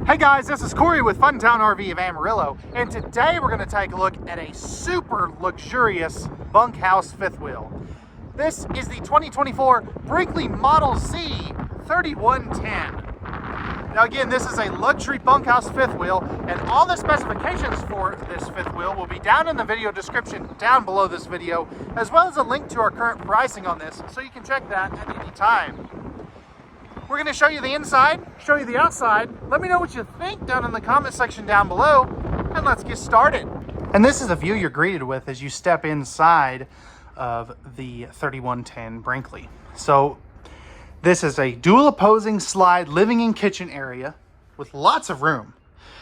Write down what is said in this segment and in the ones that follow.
Hey guys, this is Cory with Fun Town RV of Amarillo, and today we're going to take a look at a super luxurious bunkhouse fifth wheel. This is the 2024 Brinkley Model Z 3110. Now again, this is a luxury bunkhouse fifth wheel, and all the specifications for this fifth wheel will be down in the video description down below this video, as well as a link to our current pricing on this, so you can check that at any time. We're going to show you the inside, show you the outside. Let me know what you think down in the comment section down below, and let's get started. And this is the view you're greeted with as you step inside of the 3110 Brinkley. So this is a dual opposing slide living and kitchen area with lots of room.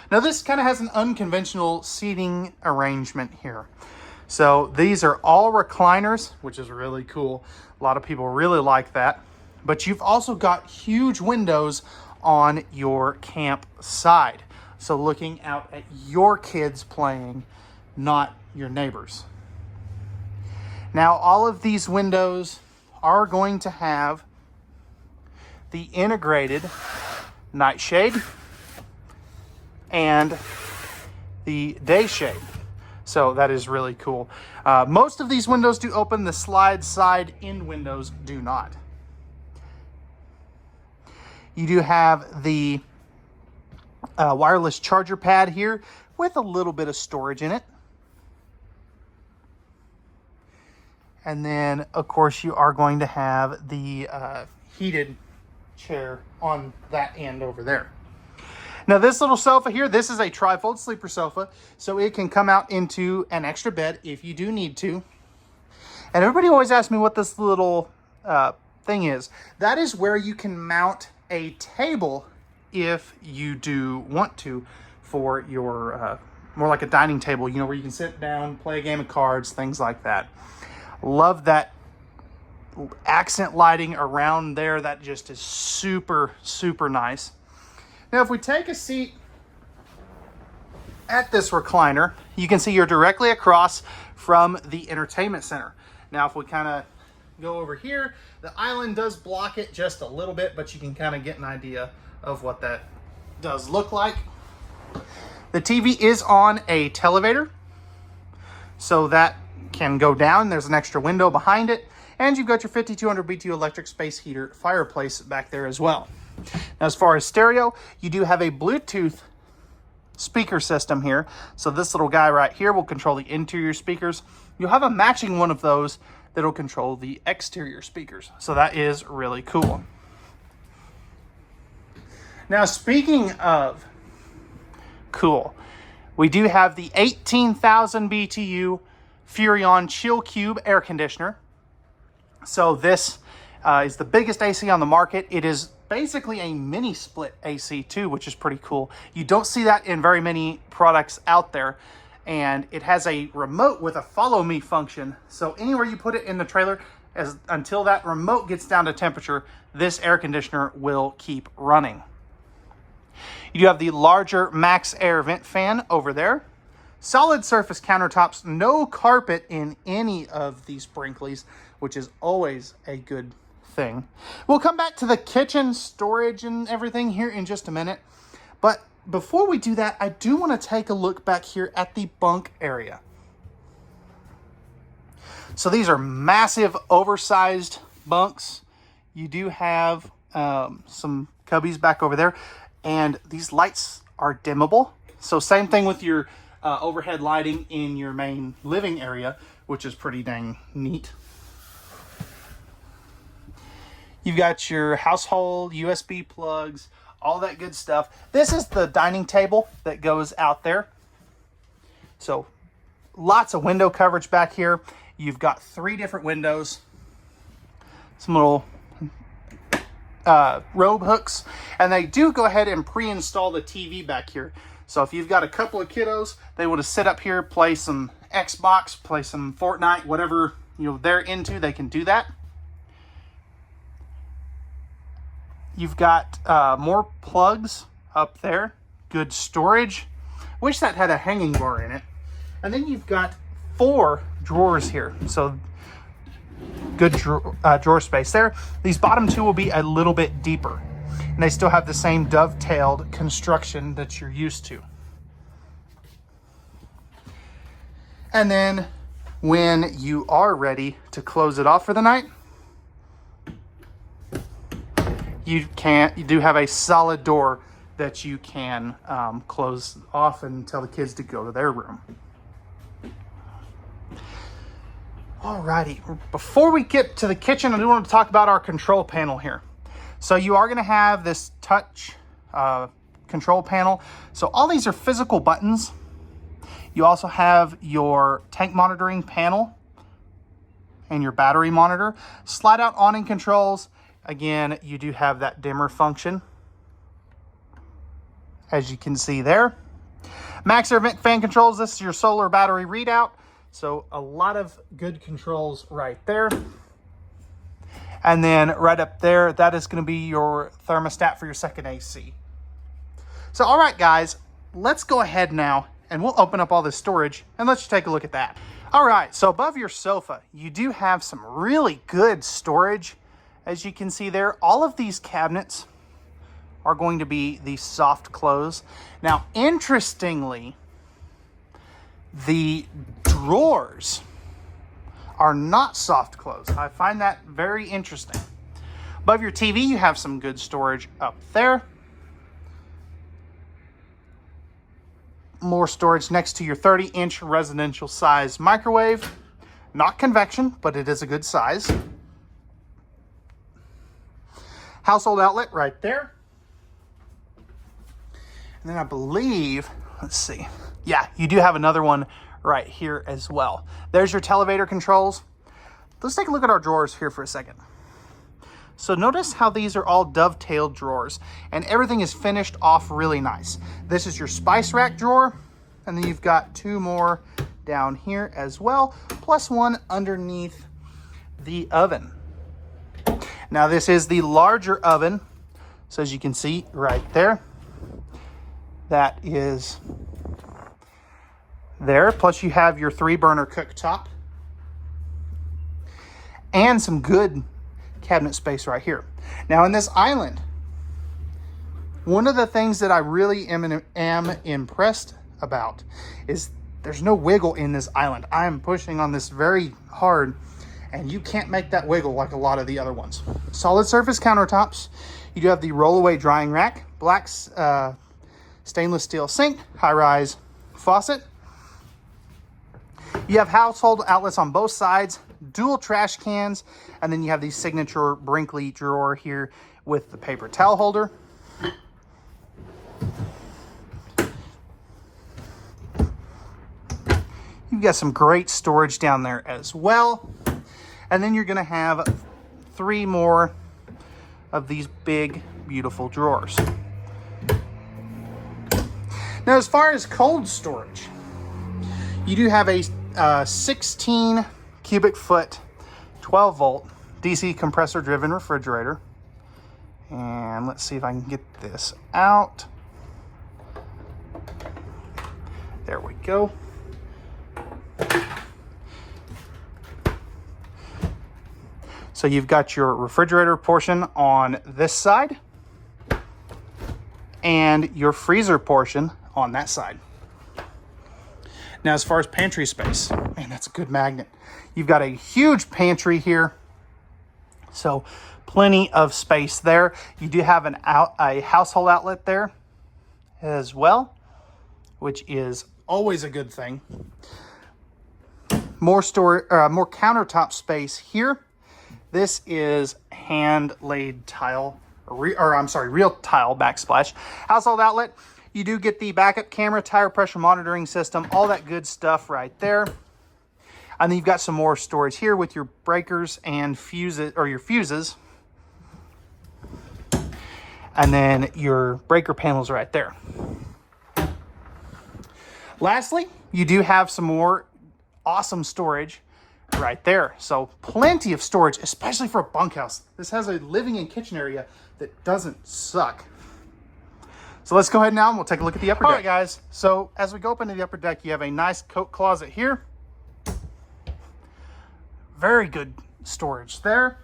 Now this kind of has an unconventional seating arrangement here. So these are all recliners, which is really cool. A lot of people really like that. But you've also got huge windows on your camp side. So looking out at your kids playing, not your neighbors. Now, all of these windows are going to have the integrated nightshade and the day shade. So that is really cool. Most of these windows do open. The slide side in windows do not. You do have the wireless charger pad here with a little bit of storage in it. And then, of course, you are going to have the heated chair on that end over there. Now, this little sofa here, this is a trifold sleeper sofa, so it can come out into an extra bed if you do need to. And everybody always asks me what this little thing is. That is where you can mount a table if you do want to for your more like a dining table, you know, where you can sit down, play a game of cards, things like that. Love that accent lighting around there. That just is super nice. Now if we take a seat at this recliner, you can see you're directly across from the entertainment center. Now if we kind of go over here, the island does block it just a little bit, but you can kind of get an idea of what that does look like. The TV is on a televator, so that can go down. There's an extra window behind it, and you've got your 5200 BTU electric space heater fireplace back there as well. Now, as far as stereo, you do have a Bluetooth speaker system here. So this little guy right here will control the interior speakers. You'll have a matching one of those that'll control the exterior speakers. So that is really cool. Now, speaking of cool, we do have the 18,000 BTU Furrion Chill Cube air conditioner. So this is the biggest AC on the market. It is basically a mini split AC too, which is pretty cool. You don't see that in very many products out there. And it has a remote with a follow me function. So anywhere you put it in the trailer, until that remote gets down to temperature, this air conditioner will keep running. You do have the larger max air vent fan over there. Solid surface countertops, no carpet in any of these Brinkleys, which is always a good thing. We'll come back to the kitchen storage and everything here in just a minute. But before we do that, I do want to take a look back here at the bunk area. So these are massive, oversized bunks. You do have some cubbies back over there, and these lights are dimmable. So same thing with your overhead lighting in your main living area, which is pretty dang neat. You've got your household USB plugs, all that good stuff. This is the dining table that goes out there. So lots of window coverage back here. You've got 3 different windows, some little robe hooks, and they do go ahead and pre-install the TV back here. So if you've got a couple of kiddos, they want to sit up here, play some Xbox, play some Fortnite, whatever they're into, they can do that. You've got more plugs up there, good storage. Wish that had a hanging bar in it. And then you've got 4 drawers here, so good drawer space there. These bottom 2 will be a little bit deeper. And they still have the same dovetailed construction that you're used to. And then when you are ready to close it off for the night, you do have a solid door that you can close off and tell the kids to go to their room. Alrighty, before we get to the kitchen, I do want to talk about our control panel here. So you are going to have this touch control panel. So all these are physical buttons. You also have your tank monitoring panel and your battery monitor. Slide out awning controls. Again, you do have that dimmer function, as you can see there. Max air vent fan controls. This is your solar battery readout. So a lot of good controls right there. And then right up there, that is going to be your thermostat for your second AC. So, all right, guys, let's go ahead now and we'll open up all this storage and let's take a look at that. All right, so above your sofa, you do have some really good storage. As you can see there, all of these cabinets are going to be the soft close. Now, interestingly, the drawers are not soft close. I find that very interesting. Above your TV, you have some good storage up there. More storage next to your 30-inch residential size microwave. Not convection, but it is a good size. Household outlet right there. And then I believe, let's see. Yeah, you do have another one right here as well. There's your televator controls. Let's take a look at our drawers here for a second. So notice how these are all dovetailed drawers and everything is finished off really nice. This is your spice rack drawer, and then you've got two more down here as well, plus one underneath the oven. Now this is the larger oven, so as you can see right there, that is there. Plus you have your 3-burner cooktop and some good cabinet space right here. Now in this island, one of the things that I really am impressed about is there's no wiggle in this island. I am pushing on this very hard and you can't make that wiggle like a lot of the other ones. Solid surface countertops. You do have the roll-away drying rack, black stainless steel sink, high-rise faucet. You have household outlets on both sides, dual trash cans, and then you have the signature Brinkley drawer here with the paper towel holder. You've got some great storage down there as well. And then you're going to have 3 more of these big, beautiful drawers. Now, as far as cold storage, you do have a 16 cubic foot, 12 volt DC compressor driven refrigerator. And let's see if I can get this out. There we go. So you've got your refrigerator portion on this side and your freezer portion on that side. Now, as far as pantry space, man, that's a good magnet. You've got a huge pantry here, so plenty of space there. You do have a household outlet there as well, which is always a good thing. More countertop space here. This is hand-laid tile, real tile backsplash. Household outlet. You do get the backup camera, tire pressure monitoring system, all that good stuff right there. And then you've got some more storage here with your breakers and fuses, or your fuses. And then your breaker panels right there. Lastly, you do have some more awesome storage right there. So plenty of storage, especially for a bunkhouse. This has a living and kitchen area that doesn't suck. So let's go ahead now and we'll take a look at the upper deck. All right, guys. So as we go up into the upper deck, you have a nice coat closet here. Very good storage there.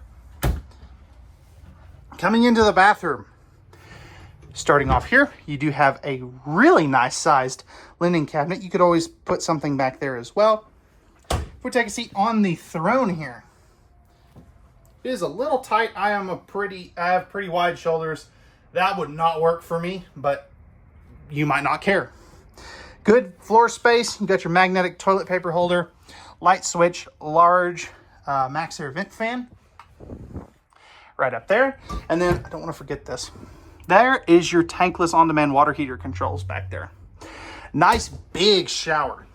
Coming into the bathroom, Starting off here, you do have a really nice sized linen cabinet. You could always put something back there as well. If we take a seat on the throne here, it is a little tight. I have pretty wide shoulders. That would not work for me, but you might not care. Good floor space. You got your magnetic toilet paper holder, light switch, large max air vent fan right up there. And then I don't want to forget this. There is your tankless on-demand water heater controls back there. Nice big shower.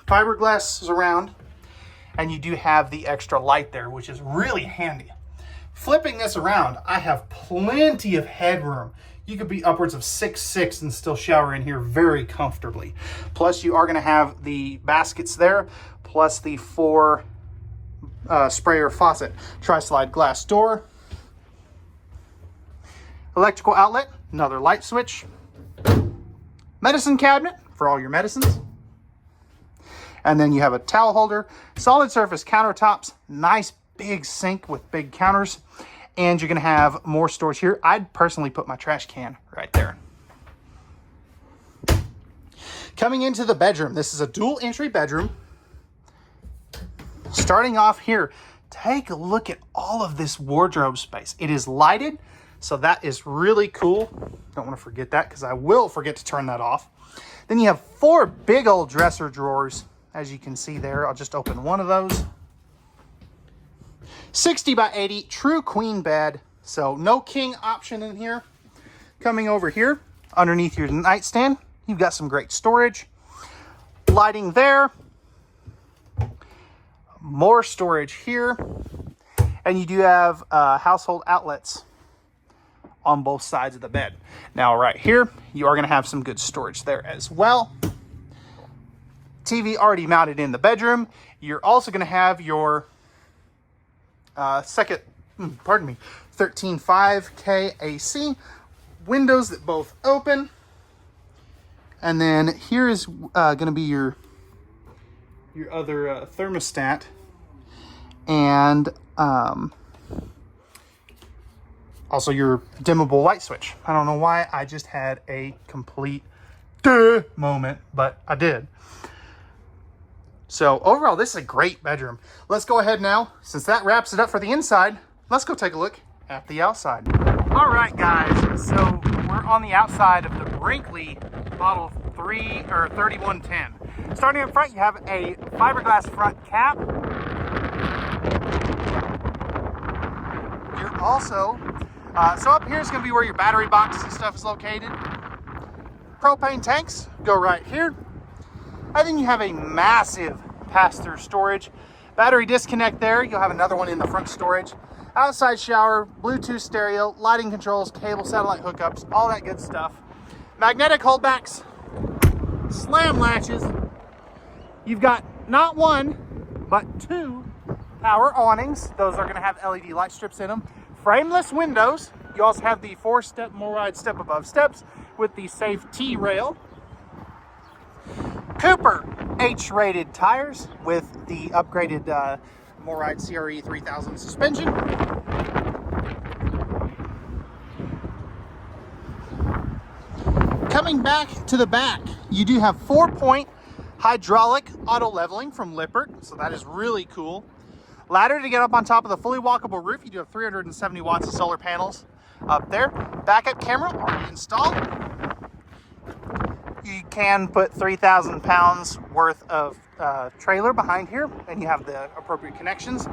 Fiberglass is around, and you do have the extra light there, which is really handy. Flipping this around, I have plenty of headroom. You could be upwards of 6'6" and still shower in here very comfortably. Plus, you are going to have the baskets there, plus the 4 sprayer faucet. Tri-slide glass door. Electrical outlet, another light switch. Medicine cabinet for all your medicines. And then you have a towel holder, solid surface countertops, nice big sink with big counters. And you're going to have more storage here. I'd personally put my trash can right there. Coming into the bedroom, this is a dual entry bedroom. Starting off here, take a look at all of this wardrobe space. It is lighted, so that is really cool. Don't want to forget that because I will forget to turn that off. Then you have 4 big old dresser drawers, as you can see there. I'll just open one of those. 60 by 80 true queen bed, so no king option in here. Coming over here underneath your nightstand, you've got some great storage. Lighting there. More storage here. And you do have household outlets on both sides of the bed. Now right here, you are going to have some good storage there as well. TV already mounted in the bedroom. You're also going to have your 13.5K AC, windows that both open. And then here is going to be your other thermostat, and also your dimmable light switch. I don't know why I just had a complete duh moment, but I did. So overall, this is a great bedroom. Let's go ahead now, since that wraps it up for the inside, let's go take a look at the outside. All right, guys, so we're on the outside of the Brinkley Model 3110. Starting up front, you have a fiberglass front cap. You're also, so up here is going to be where your battery box and stuff is located. Propane tanks go right here. And then you have a massive pass-through storage. Battery disconnect there. You'll have another one in the front storage. Outside shower, Bluetooth stereo, lighting controls, cable, satellite hookups, all that good stuff. Magnetic holdbacks, slam latches. You've got not 1, but 2 power awnings. Those are going to have LED light strips in them. Frameless windows. You also have the 4-step MORryde step above steps with the safe T-rail. Cooper H-rated tires with the upgraded MORryde CRE 3000 suspension. Coming back to the back, you do have 4-point hydraulic auto leveling from Lippert, so that is really cool. Ladder to get up on top of the fully walkable roof. You do have 370 watts of solar panels up there. Backup camera already installed. You can put 3,000 pounds worth of trailer behind here, and you have the appropriate connections.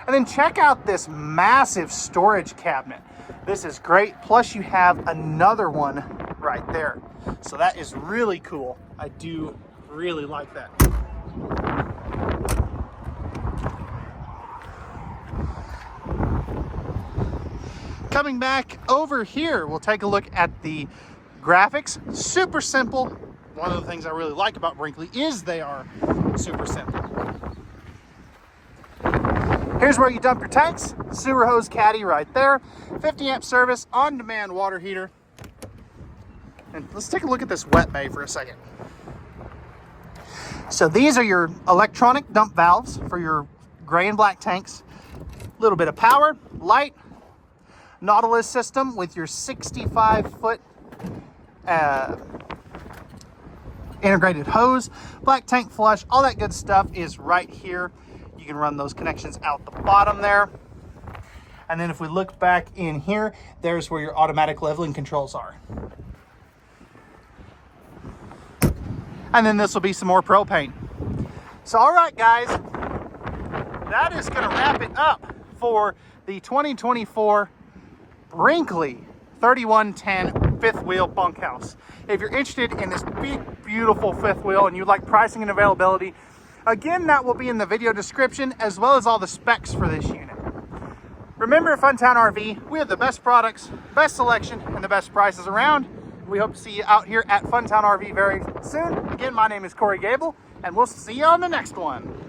And then check out this massive storage cabinet. This is great. Plus you have another one right there. So that is really cool. I do really like that. Coming back over here, we'll take a look at the graphics. Super simple. One of the things I really like about Brinkley is they are super simple. Here's where you dump your tanks. Sewer hose caddy right there. 50 amp service, on-demand water heater. And let's take a look at this wet bay for a second. So these are your electronic dump valves for your gray and black tanks. A little bit of power, light, Nautilus system with your 65-foot integrated hose, black tank flush, all that good stuff is right here. You can run those connections out the bottom there. And then if we look back in here, there's where your automatic leveling controls are. And then this will be some more propane. So, all right, guys, that is going to wrap it up for the 2024 Brinkley 3110 fifth wheel bunkhouse. If you're interested in this big, beautiful fifth wheel and you like pricing and availability, again, that will be in the video description, as well as all the specs for this unit. Remember, at Fun Town RV, we have the best products, best selection, and the best prices around. We hope to see you out here at Fun Town RV very soon. Again, my name is Cory Gabel, and we'll see you on the next one.